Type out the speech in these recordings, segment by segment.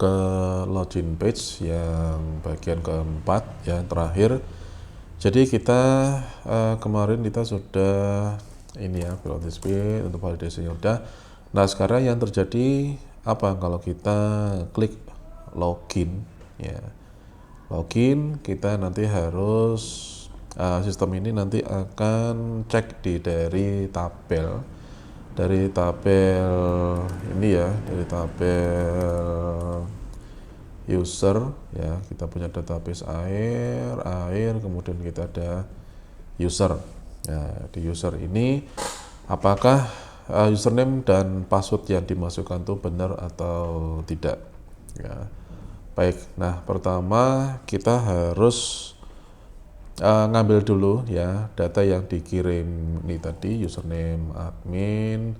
ke login page yang bagian keempat yang terakhir. Jadi kita kemarin kita sudah ini ya, build speed untuk validasinya udah. Nah sekarang yang terjadi apa kalau kita klik login ya, login kita nanti harus sistem ini nanti akan cek dari tabel ini ya, dari tabel user ya, kita punya database air, kemudian kita ada user. Nah di user ini apakah username dan password yang dimasukkan itu benar atau tidak ya. Baik, nah pertama kita harus ngambil dulu ya data yang dikirim ini tadi, username admin,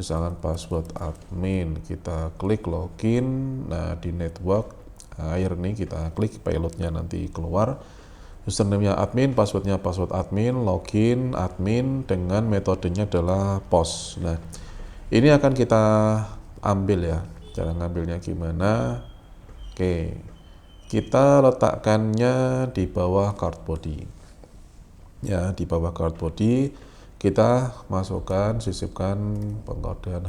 misalkan password admin, kita klik login. Nah di network air nih kita klik payloadnya, nanti keluar username-nya admin, passwordnya password admin, login admin dengan metodenya adalah post. Nah ini akan kita ambil ya, cara ngambilnya gimana. Oke, kita letakkannya di bawah card body ya, di bawah card body kita masukkan, sisipkan pengkodean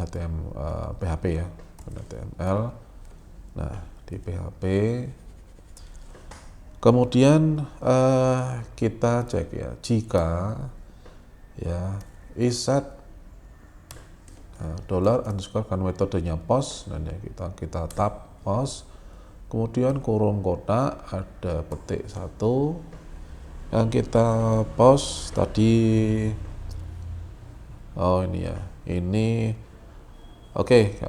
PHP ya, HTML. Nah di PHP kemudian kita cek ya, jika ya iset $_ kan metodenya post. Nah kita tab post, kemudian kurung kotak, ada petik 1 yang kita post tadi. Oh ini ya, ini oke.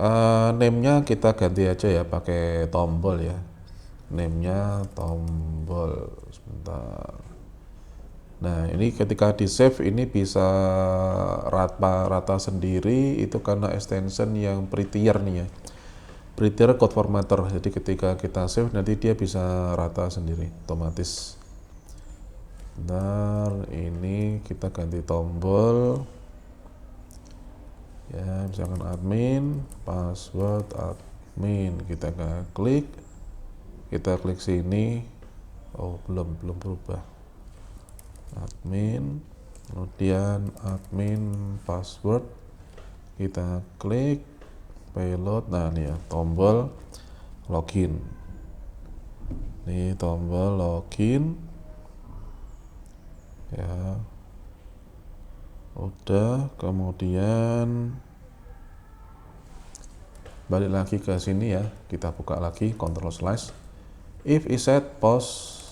Name-nya kita ganti aja ya, pakai tombol ya, name-nya tombol. Sebentar. Nah ini ketika di save ini bisa rata sendiri, itu karena extension yang prettier nih ya, prettier code formatter. Jadi ketika kita save nanti dia bisa rata sendiri otomatis. Bentar, ini kita ganti tombol ya, misalkan admin, password admin, kita klik sini. Oh belum berubah, admin, kemudian admin password, kita klik payload. Nah ini ya, tombol login, ini tombol login ya udah. Kemudian balik lagi ke sini ya, kita buka lagi Ctrl / if iset post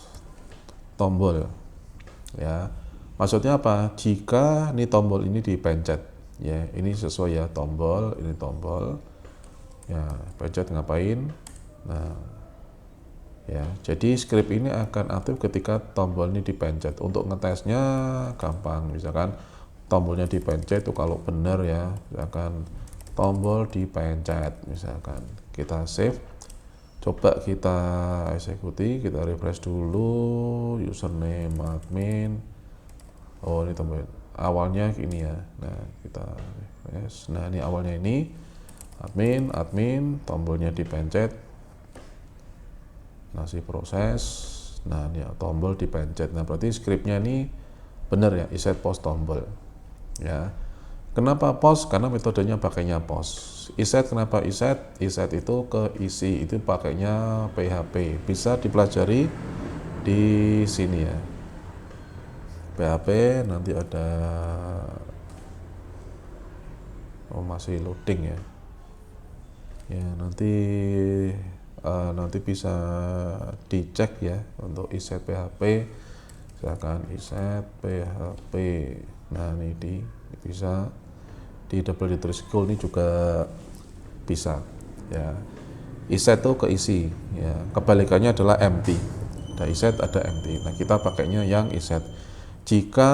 tombol ya, maksudnya apa, jika ini tombol ini dipencet ya, ini sesuai ya, tombol ini tombol ya, pencet ngapain. Nah ya, jadi script ini akan aktif ketika tombol ini dipencet. Untuk ngetesnya gampang, misalkan tombolnya dipencet itu kalau benar ya, misalkan tombol dipencet, misalkan kita save, coba kita eksekusi, kita refresh dulu, username admin. Oh ini tombol awalnya ini ya. Nah kita refresh. Nah ini awalnya ini admin, tombolnya dipencet, masih proses. Nah ini ya, tombol dipencet. Nah berarti scriptnya ini benar ya, iset post tombol ya. Kenapa post? Karena metodenya pakainya post. Iset, kenapa iset? Iset itu ke isi, itu pakainya PHP. Bisa dipelajari di sini ya, PHP. Nanti ada, oh masih loading ya. Ya nanti bisa dicek ya untuk iset PHP, misalkan iset PHP. Nah ini bisa di double school ini juga bisa ya. Iset itu ke isi ya, kebalikannya adalah empty. Ada iset, ada empty. Nah kita pakainya yang iset. Jika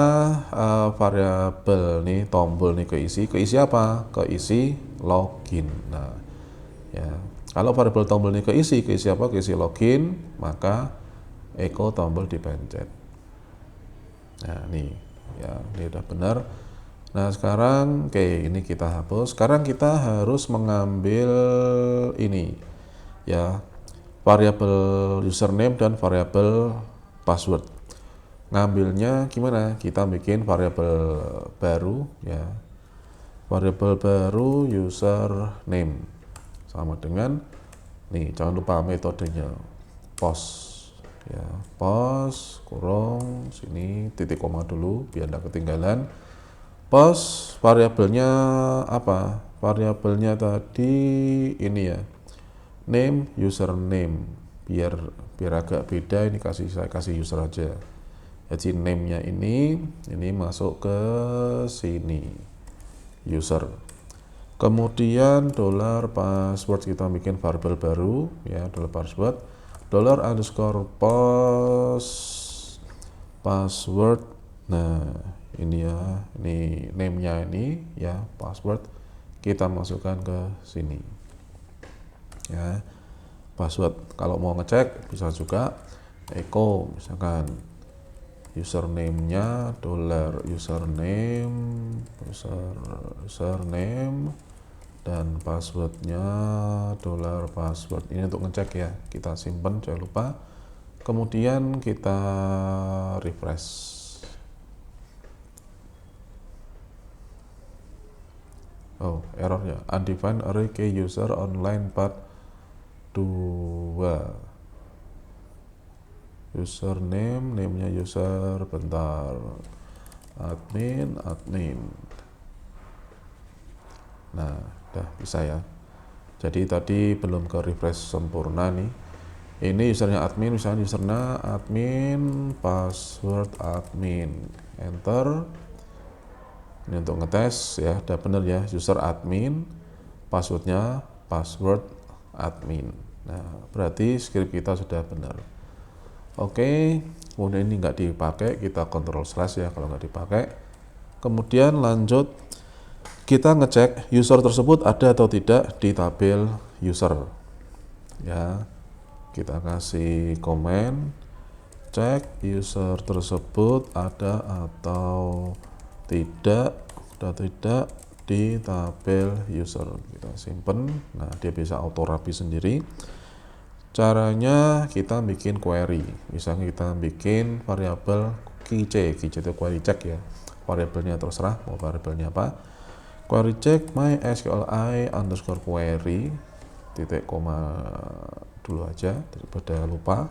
variabel nih tombol nih ke isi apa? Ke isi login. Nah ya, kalau variabel tombol ini ke isi apa? Ke isi login, maka echo tombol dipencet. Nah nih ya, ini udah benar. Nah sekarang oke, ini kita hapus. Sekarang kita harus mengambil ini ya, variabel username dan variabel password. Ngambilnya gimana? Kita bikin variabel baru ya. Variabel baru username sama dengan nih, jangan lupa metodenya post ya, post kurung sini titik koma dulu biar tidak ketinggalan. Post variabelnya apa? Variabelnya tadi ini ya, name username, biar agak beda, ini saya kasih user aja. Jadi name-nya ini masuk ke sini user. Kemudian dollar password, kita bikin variabel baru ya, dollar password, dollar underscore post password. Nah ini ya, ini name-nya ini ya, password kita masukkan ke sini ya, password. Kalau mau ngecek bisa juga echo, misalkan username-nya dollar username dan passwordnya dollar password. Ini untuk ngecek ya, kita simpan jangan lupa. Kemudian kita refresh. Oh, errornya undefined array key user online path 2. Username, name-nya user, bentar, admin. Nah, udah bisa ya. Jadi tadi belum ke refresh sempurna nih. Ini usernya admin, misalnya usernya admin, password admin, enter. Ini untuk ngetes ya, udah bener ya, user admin, passwordnya password admin. Nah, berarti script kita sudah benar. Oke, kemudian ini nggak dipakai, kita kontrol slash ya kalau nggak dipakai. Kemudian lanjut, kita ngecek user tersebut ada atau tidak di tabel user ya. Kita kasih komen, cek user tersebut ada atau tidak di tabel user. Kita simpen, nah dia bisa auto rapi sendiri. Caranya kita bikin query, misalnya kita bikin variabel keycheck itu query check ya, variabelnya terserah mau variabelnya apa. Query check mysqli underscore query titik koma dulu aja daripada lupa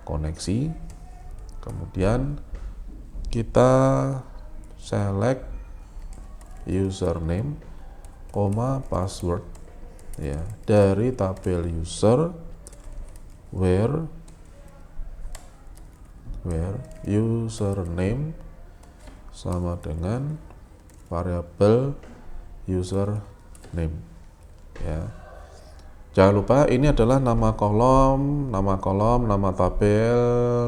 koneksi. Kemudian kita select username, password ya dari tabel user where username sama dengan variabel username ya. Jangan lupa ini adalah nama kolom, nama tabel,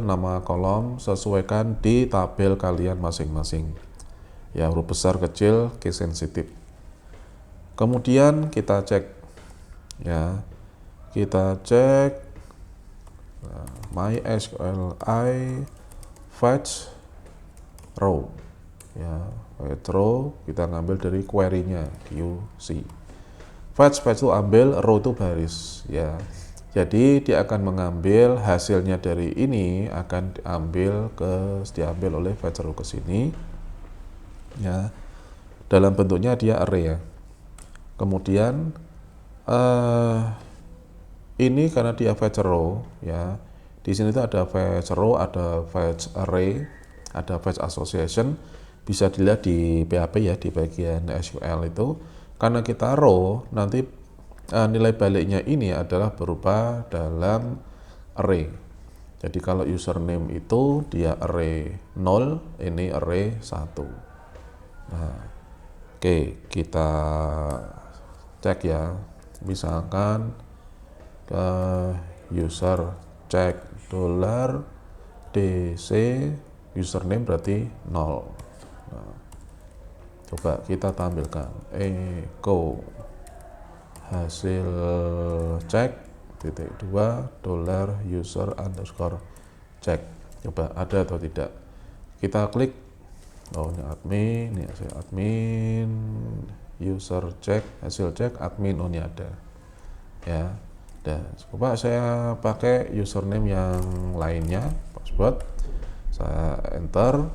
nama kolom, sesuaikan di tabel kalian masing-masing ya, huruf besar kecil case sensitif. Kemudian kita cek ya, kita cek mysqli fetch row ya, fetch row kita ngambil dari query-nya QC. Fetch itu ambil, row itu baris ya. Jadi dia akan mengambil hasilnya dari ini, akan diambil oleh fetch row ke sini ya. Dalam bentuknya dia array ya. Kemudian ini karena dia fetch row ya. Di sini tuh ada fetch row, ada fetch array, ada fetch association. Bisa dilihat di PHP ya, di bagian SQL itu. Karena kita row, nanti nilai baliknya ini adalah berupa dalam array. Jadi kalau username itu dia array 0, ini array 1. Nah, oke, kita cek ya. Misalkan ke user cek dollar DC username berarti 0. Nah, coba kita tampilkan echo hasil cek titik 2 dollar user underscore cek. Coba ada atau tidak. Kita klik, oh ini admin, ini hasil admin, user cek, hasil cek admin, oh ini ada ya. Dan coba saya pakai username yang lainnya, password, saya enter,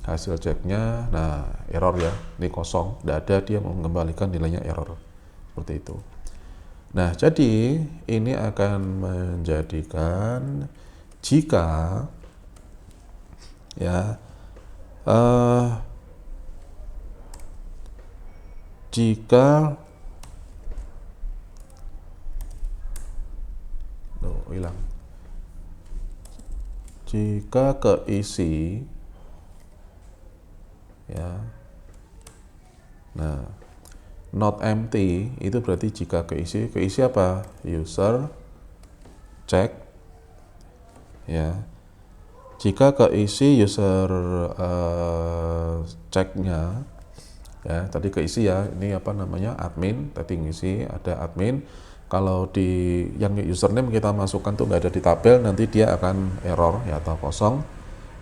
hasil ceknya, nah error ya, ini kosong, tidak ada, dia mengembalikan nilainya error, seperti itu. Nah, jadi ini akan menjadikan jika ya jika hilang, jika keisi ya, nah not empty itu berarti jika keisi apa, user check ya, jika keisi user checknya ya, tadi keisi ya, ini apa namanya, admin, tadi ngisi ada admin. Kalau di yang username kita masukkan tuh nggak ada di tabel, nanti dia akan error ya atau kosong.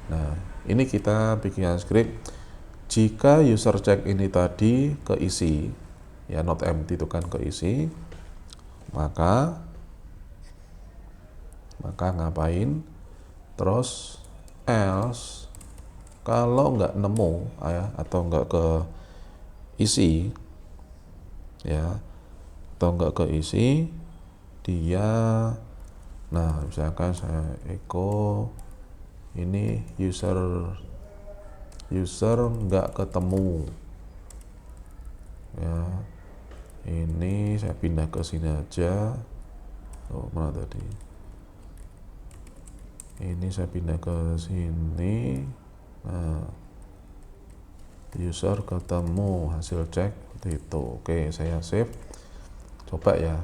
Nah, ini kita bikin script. Jika user check ini tadi keisi ya, not empty itu kan keisi, maka ngapain? Terus else kalau nggak nemu ya, atau nggak keisi ya, atau nggak keisi dia, nah misalkan saya echo ini user nggak ketemu ya, ini saya pindah ke sini aja. Mana tadi, ini saya pindah ke sini. Nah, user ketemu, hasil cek seperti itu. Oke, saya save, coba ya,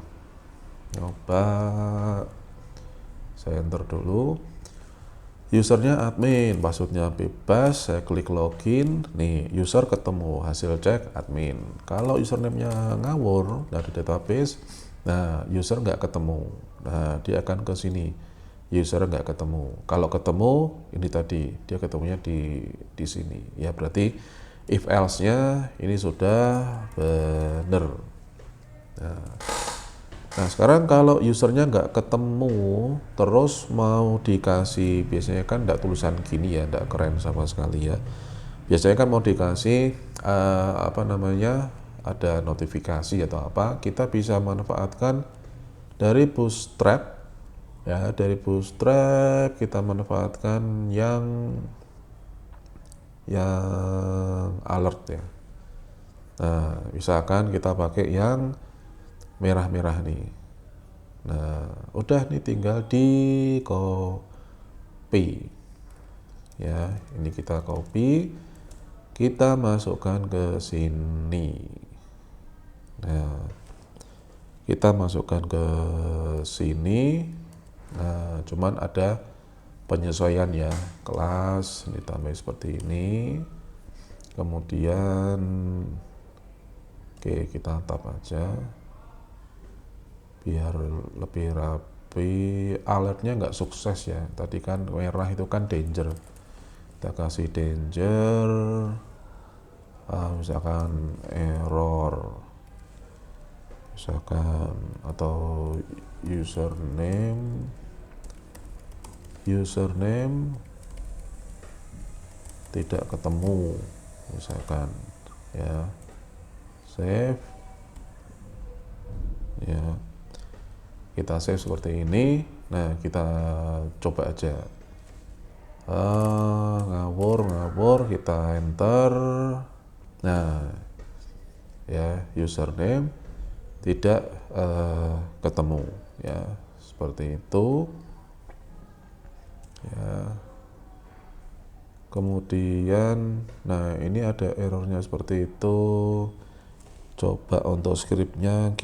coba saya enter dulu, usernya admin, passwordnya bebas, saya klik login, nih user ketemu, hasil cek admin. Kalau username-nya ngawur dari database, nah user nggak ketemu, nah dia akan ke sini, user nggak ketemu. Kalau ketemu, ini tadi dia ketemunya di sini ya, berarti if else-nya ini sudah benar. Nah, sekarang kalau usernya nggak ketemu, terus mau dikasih, biasanya kan nggak tulisan gini ya, nggak keren sama sekali ya. Biasanya kan mau dikasih apa namanya, ada notifikasi atau apa, kita bisa manfaatkan dari Bootstrap ya, dari Bootstrap kita manfaatkan yang alert ya. Nah, misalkan kita pakai yang merah-merah nih. Nah, udah nih tinggal di copy ya, ini kita copy, kita masukkan ke sini. Nah, kita masukkan ke sini. Nah, cuman ada penyesuaian ya, kelas ditambah seperti ini, kemudian oke, kita tap aja biar lebih rapi. Alertnya nggak sukses ya, tadi kan merah itu kan danger, kita kasih danger, misalkan error, misalkan, atau username tidak ketemu misalkan ya, save ya, kita save seperti ini. Nah, kita coba aja, ngawur, kita enter. Nah ya, username tidak ketemu ya, seperti itu ya. Kemudian nah ini ada errornya seperti itu. Coba untuk scriptnya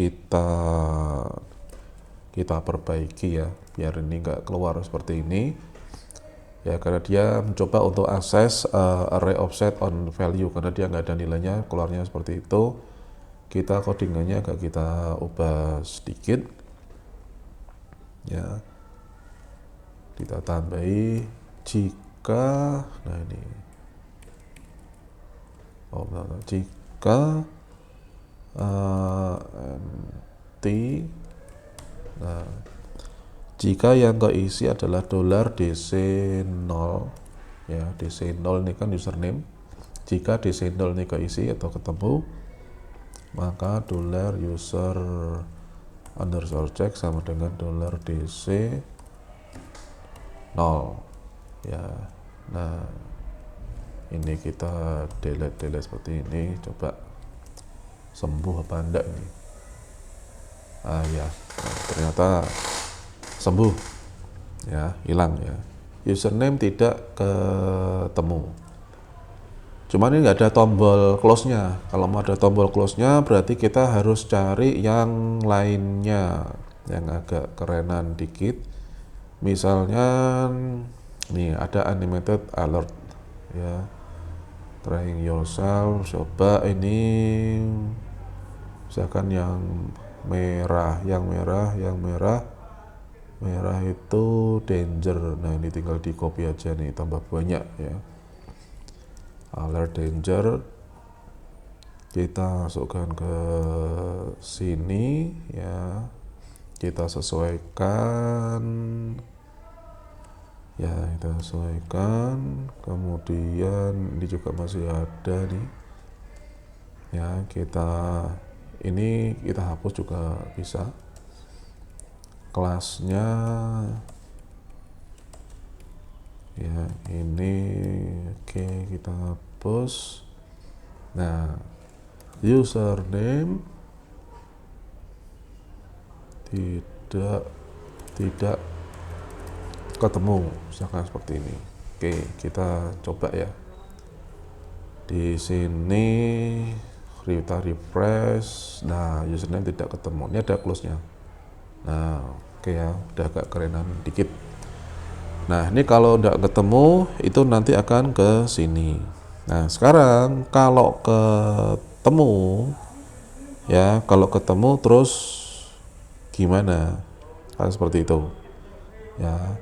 kita perbaiki ya, biar ini nggak keluar seperti ini ya, karena dia mencoba untuk akses array offset on value, karena dia nggak ada nilainya, keluarnya seperti itu. Kita codingannya agak kita ubah sedikit ya, kita tambahi jika, nah ini jika empty, Nah, jika yang keisi adalah $DC0, ya, DC0 ini kan username. Jika DC0 ini keisi atau ketemu, maka $user underscore check sama dengan $DC0, ya. Nah, ini kita delete seperti ini, coba sembuh apa enggak ini. Ya, nah, ternyata sembuh, ya, hilang ya. Username tidak ketemu. Cuman ini nggak ada tombol close-nya. Kalau mau ada tombol close-nya berarti kita harus cari yang lainnya yang agak kerenan dikit. Misalnya nih ada animated alert, ya, trying yourself. Coba ini misalkan yang merah itu danger. Nah, ini tinggal di copy aja nih, tambah banyak ya. Alert danger, kita masukkan ke sini ya, kita sesuaikan ya, kemudian ini juga masih ada nih ya, ini kita hapus juga bisa kelasnya ya, ini oke, kita hapus. Nah, username tidak ketemu, misalkan seperti ini. Oke, kita coba ya. Di sini kita refresh. Nah, username tidak ketemu. Ini ada close-nya. Nah, oke ya, udah agak kerenan dikit. Nah, ini kalau udah ketemu itu nanti akan ke sini. Nah, sekarang kalau ketemu ya, terus gimana? Kan seperti itu ya.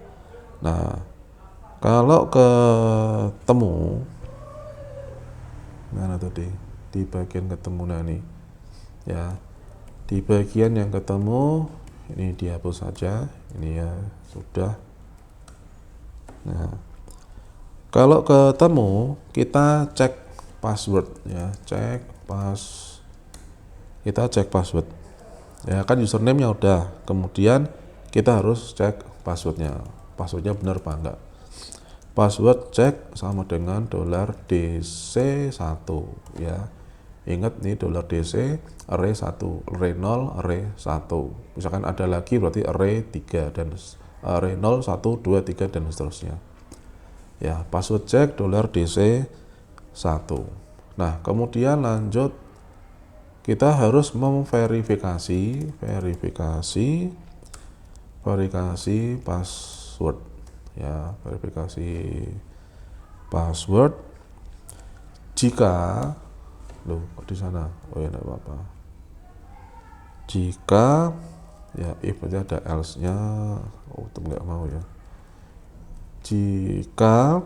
Nah, kalau ketemu, mana tadi di bagian ketemu, nah nih ya, di bagian yang ketemu ini dihapus saja ini ya, sudah. Nah, kalau ketemu kita cek password ya, kita cek password ya, kan username nya udah, kemudian kita harus cek passwordnya benar apa enggak. Password cek sama dengan $DC1 ya. Ingat nih, $DC array 1, array 0, array 1. Misalkan ada lagi berarti array 3 dan array 0, 1, 2, 3 dan seterusnya. Ya, password cek $DC1. Nah, kemudian lanjut kita harus memverifikasi password ya, verifikasi password. Jika kok di sana, oh ya enggak apa-apa, jika ya, if berarti ada else nya, oh itu nggak mau ya. Jika,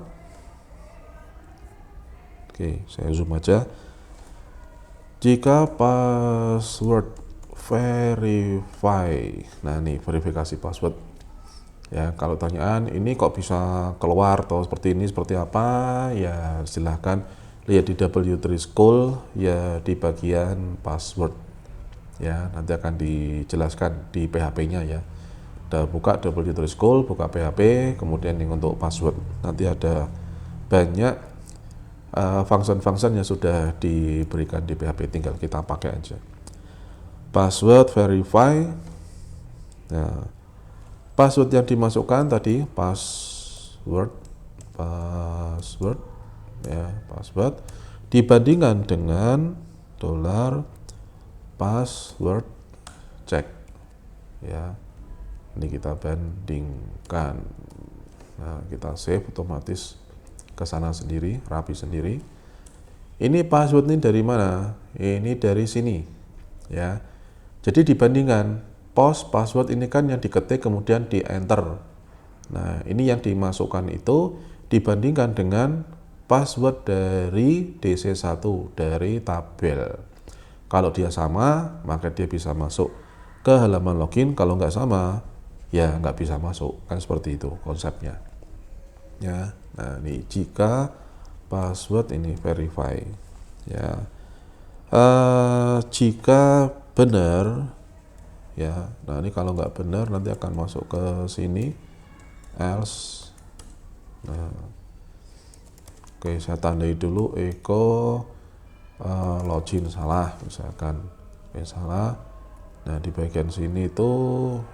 oke, saya zoom aja. Jika password verify, nah ini verifikasi password ya. Kalau tanyaan ini kok bisa keluar atau seperti ini, seperti apa ya, silahkan lihat di W3 School ya, di bagian password ya, nanti akan dijelaskan di PHP-nya ya. Udah buka W3 School, buka PHP, kemudian yang untuk password nanti ada banyak function-function yang sudah diberikan di PHP, tinggal kita pakai aja. Password verify. Nah, password yang dimasukkan tadi password ya, password dibandingkan dengan $password check ya. Ini kita bandingkan. Nah, kita save, otomatis ke sana sendiri, rapi sendiri. Ini password ini dari mana? Ini dari sini ya. Jadi dibandingkan password ini kan yang diketik kemudian di enter. Nah, ini yang dimasukkan itu dibandingkan dengan password dari DC1 dari tabel. Kalau dia sama, maka dia bisa masuk ke halaman login. Kalau nggak sama, ya nggak bisa masuk, kan seperti itu konsepnya. Ya, nah ini jika password ini verify, ya. Jika benar, ya. Nah ini kalau nggak benar nanti akan masuk ke sini, else. Nah, oke, saya tandai dulu echo login salah misalkan, salah. Nah di bagian sini itu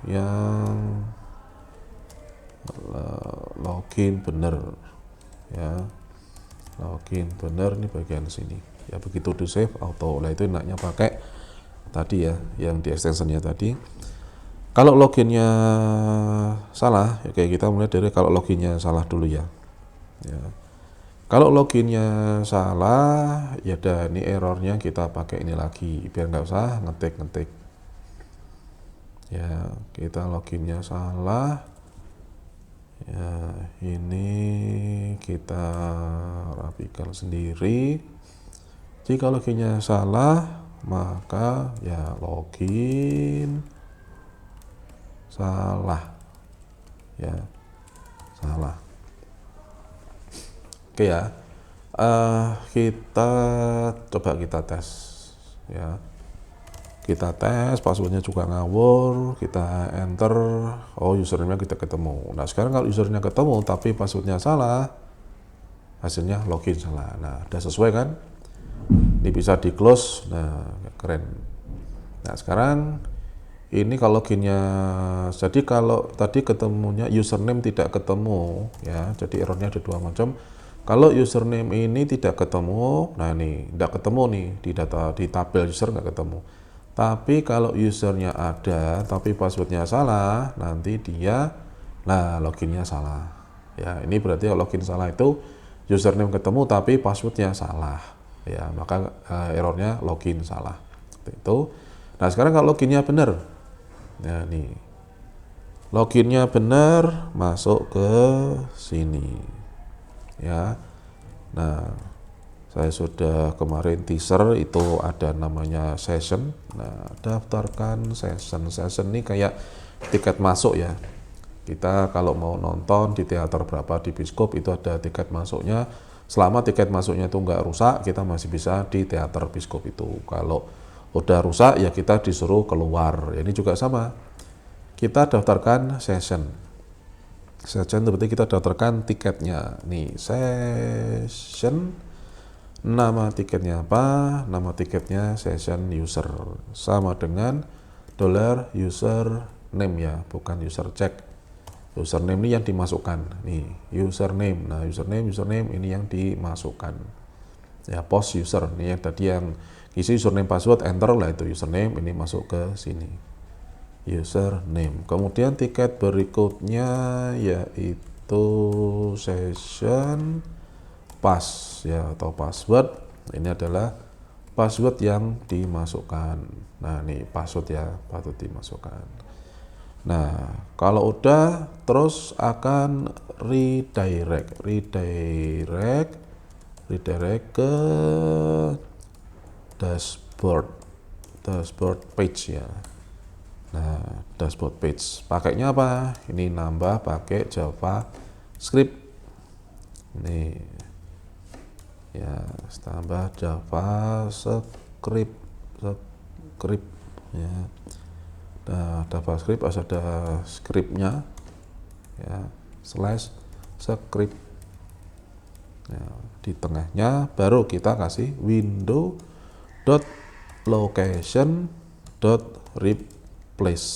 yang login bener, ya, login bener, ini bagian sini, ya. Begitu di save auto. Nah itu enaknya pakai tadi ya, yang di extensionnya tadi. Kalau loginnya salah, oke, kita mulai dari kalau loginnya salah dulu ya. Kalau loginnya salah, ya dan ini errornya kita pakai ini lagi, biar nggak usah ngetik. Ya, kita loginnya salah. Ya, ini kita rapikan sendiri. Jika loginnya salah, maka ya login salah, ya, salah. Oke ya, kita coba kita tes, ya. Kita tes, passwordnya juga ngawur, kita enter, oh username-nya kita ketemu. Nah sekarang kalau username-nya ketemu tapi passwordnya salah, hasilnya login salah. Nah udah sesuai kan? Ini bisa di close, nah keren. Nah sekarang ini kalau loginnya, jadi kalau tadi ketemunya username tidak ketemu, ya, jadi errornya ada dua macam. Kalau username ini tidak ketemu, nah ini tidak ketemu nih di data, di tabel user nggak ketemu. Tapi kalau usernya ada tapi passwordnya salah, nanti dia loginnya salah, ya. Ini berarti kalau login salah itu username ketemu tapi passwordnya salah, ya, maka errornya login salah, seperti itu. Nah sekarang kalau loginnya benar, ya, nih loginnya benar, masuk ke sini, ya. Nah saya sudah kemarin teaser itu ada namanya session. Nah daftarkan session ini kayak tiket masuk, ya. Kita kalau mau nonton di teater berapa di bioskop itu ada tiket masuknya. Selama tiket masuknya itu nggak rusak, kita masih bisa di teater bioskop itu. Kalau udah rusak ya kita disuruh keluar. Ini juga sama, kita daftarkan session itu berarti kita daftarkan tiketnya nih, session. Nama tiketnya apa? Nama tiketnya session user, sama dengan $username, ya, bukan user check. Username ini yang dimasukkan nih, username. Nah username ini yang dimasukkan, ya. Post user ini yang tadi yang isi username password, enter lah, itu username, ini masuk ke sini, username. Kemudian tiket berikutnya yaitu session pass, ya, atau password. Ini adalah password yang dimasukkan. Nah ini password, ya, patut dimasukkan. Nah kalau udah, terus akan redirect ke dashboard page, ya. Nah dashboard page pakainya apa? Ini nambah pakai JavaScript nih, ya, tambah JavaScript, ya. Nah JavaScript ada scriptnya, ya, /script, ya. Di tengahnya baru kita kasih window.location.replace,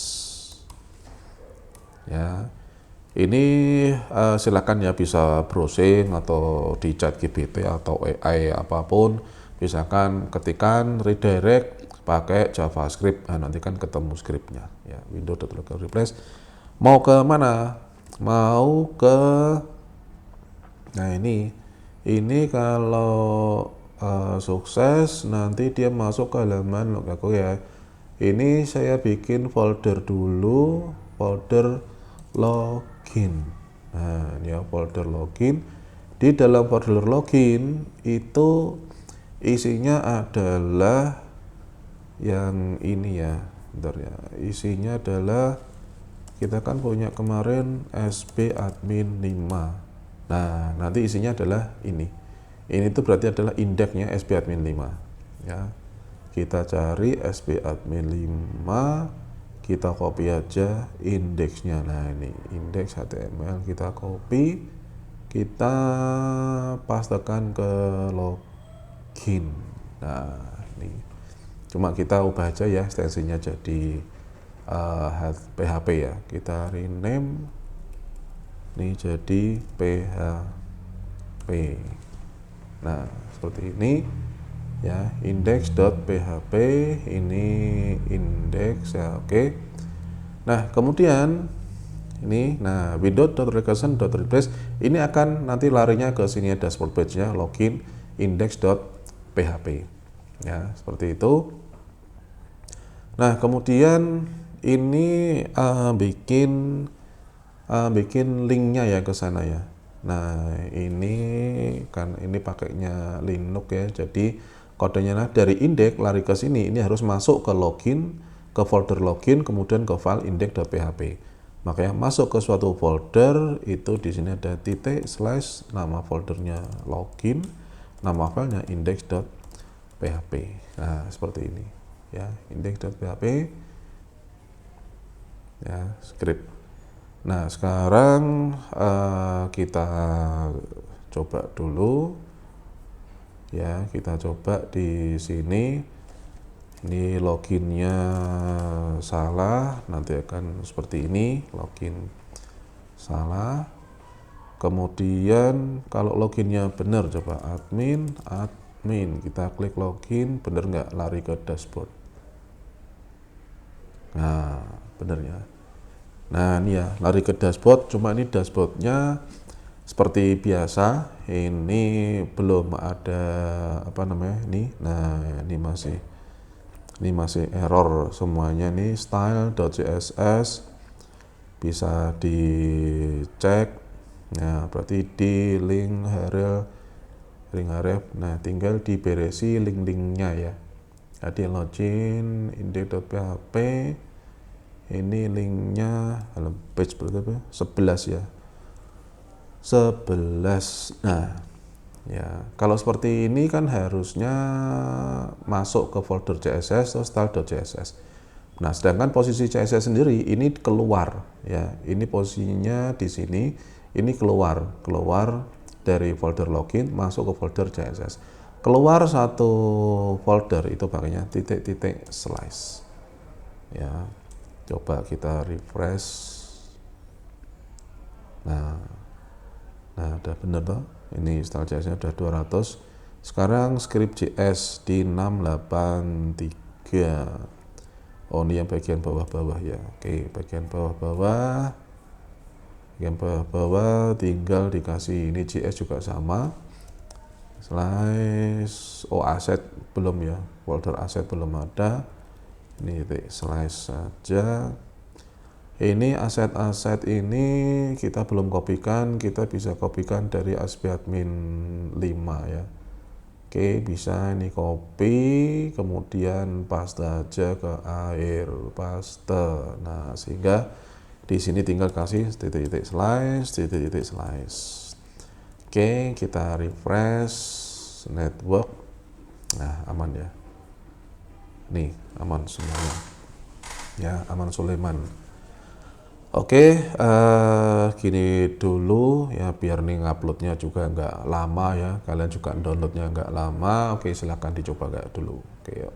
ya. Ini silakan, ya, bisa browsing atau di ChatGPT atau AI apapun, misalkan ketikan redirect pakai JavaScript, nah, nanti kan ketemu scriptnya, ya, window.location.replace. Mau ke mana? Mau ke, nah ini kalau sukses nanti dia masuk ke halaman aku, ya. Ini saya bikin folder dulu, folder login. Nah ini, ya, folder login. Di dalam folder login itu isinya adalah yang ini, ya, bentar ya, isinya adalah kita kan punya kemarin sp admin 5. Nah, nanti isinya adalah ini tuh berarti adalah indeksnya sp admin 5 ya. Kita cari sp admin 5, kita copy aja indeksnya. Nah, ini indeks HTML, kita copy, kita pastekan ke login. Nah, ini cuma kita ubah aja ya ekstensinya jadi PHP ya. Kita rename ini jadi PHP. Nah, seperti ini ya, index.php, ini index ya, oke. Nah, kemudian ini, nah, window.recursion.replace ini akan nanti larinya ke sini, dashboard page-nya, login index.php ya, seperti itu. Nah, kemudian ini bikin linknya ya ke sana ya. Nah, ini kan ini pakainya Linux ya, jadi kodenya dari index lari ke sini, ini harus masuk ke login, ke folder login, kemudian ke file index.php. Makanya masuk ke suatu folder, itu di sini ada titik slash, nama foldernya login, nama filenya index.php. Nah, seperti ini ya, index.php ya, script. Nah, sekarang kita coba dulu ya, kita coba di sini. Ini loginnya salah, nanti akan seperti ini, login salah. Kemudian kalau loginnya benar, coba admin, kita klik login, benar nggak, lari ke dashboard. Nah, benar ya. Nah, ini ya, lari ke dashboard, cuma ini dashboardnya seperti biasa, ini belum ada apa namanya ini. Nah, ini masih error semuanya nih. Style.css bisa dicek. Nah, berarti di link href. Nah, tinggal diberesi link-linknya ya. Jadi login index.php, ini linknya page berapa? 11 ya. 11. Nah, ya, kalau seperti ini kan harusnya masuk ke folder CSS atau style.css. Nah, sedangkan posisi CSS sendiri ini keluar ya. Ini posisinya di sini, ini keluar dari folder login masuk ke folder CSS. Keluar satu folder itu pakainya titik-titik slice. Ya. Coba kita refresh. Nah, udah bener toh. Ini style JS-nya udah 200. Sekarang script.js di 683. Oh, ini yang bagian bawah-bawah ya. Oke, bagian bawah-bawah. Bagian bawah-bawah tinggal dikasih ini JS juga sama. Slice, oh aset belum ya. Folder aset belum ada. Ini titik slice saja. Ini aset-aset ini kita belum kopikan, kita bisa kopikan dari ASP admin 5 ya. Oke, bisa ini copy, kemudian paste aja ke air, paste. Nah, sehingga di sini tinggal kasih titik-titik slice. Oke, kita refresh network. Nah, aman ya. Nih, aman semuanya. Ya, aman Sulaiman. Oke, gini dulu ya, biar nih nguploadnya juga nggak lama ya, kalian juga downloadnya nggak lama. Oke, silahkan dicoba kayak dulu. Oke, yuk.